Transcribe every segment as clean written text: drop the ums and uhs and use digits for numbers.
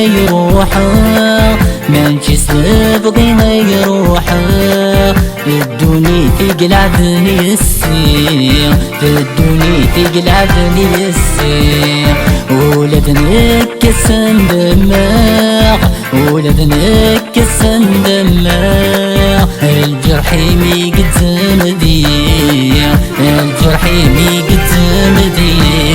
يروحا منشي سبقي يروحا الدوني تقلع ذني السير الدوني تقلع ذني السير ولد نكسن دماغ ولد نكسن دماغ الجرح ميقد زمدير الجرح ميقد زمدير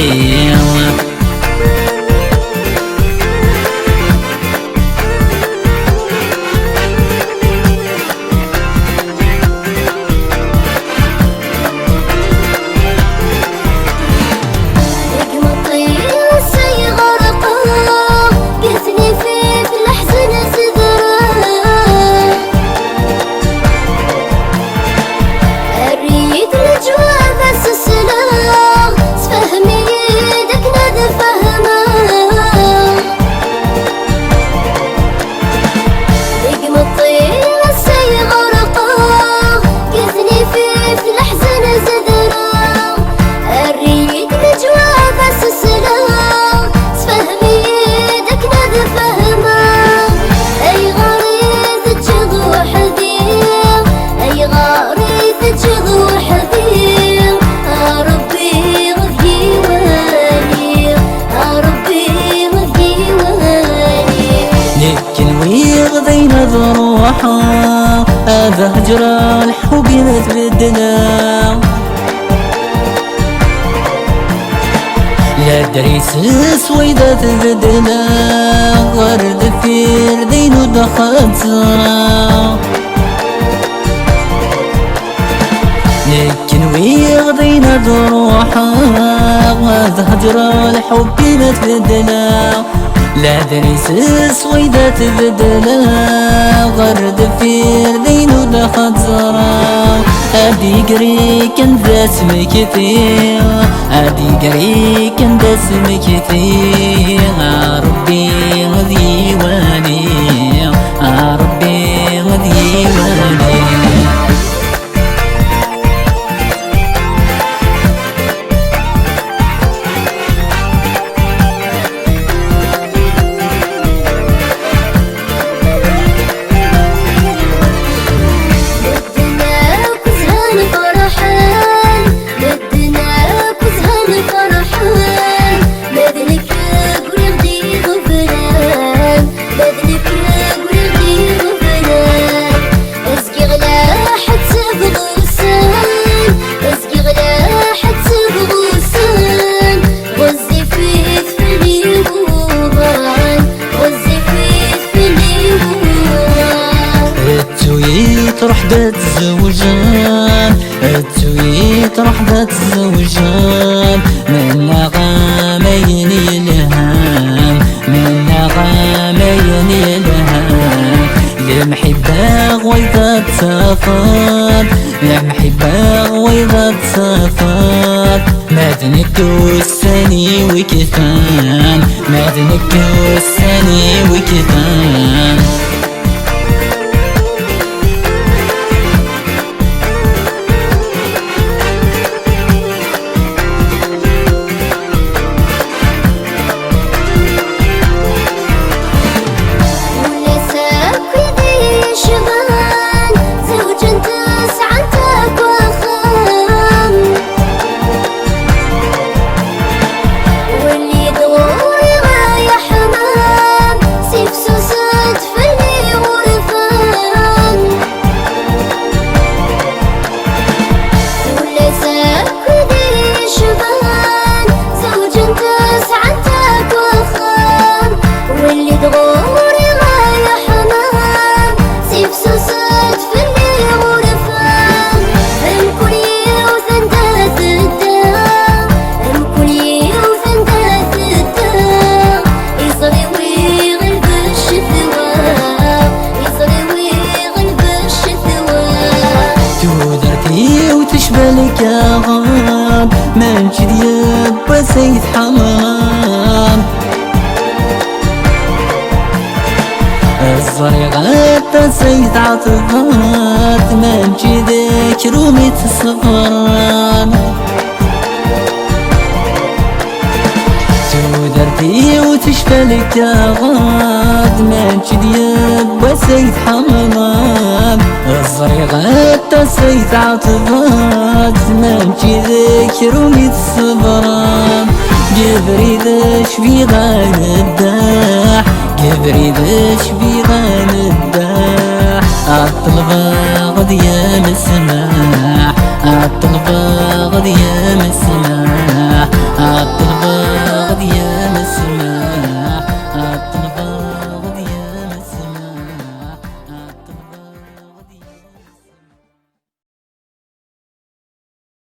ضروحا هذا هجر الحب يتبدنا لا دريس سويدة تبدنا ورد في ردين ودخلت زرا لكن ويغضينا ضروحا هذا هجر الحب يتبدنا لا دريس سويدة تبدلا غرد في ردين ودخل زرا أدي قري كان ذا اسم كثير أدي قري كان ذا اسم كثير ربي غديواني ربي غديواني تروح بيت الزوجان التويت تروح بيت الزوجان من غامين الهام من غامين الهام المحبة غويضة تسافر المحبة غويضة تسافر ما تنكو السني وكثان ما تنكو السني وكثان بالك يا غاب منشد يبا سيد حمام الزريغات سيد عطفات منشدك رومي تصفران تودرت تشفي وتشفى الكغاد ماشي دياب سيد حمام الصريغات سيد عطفات ماشي ذكر وميت الصبران جبري ذا شفي غانداح جبري ذا شفي غانداح عالطلبة غد يا مسماح عالطلبة غد يا مسماح عالطلبة غد يا مسماح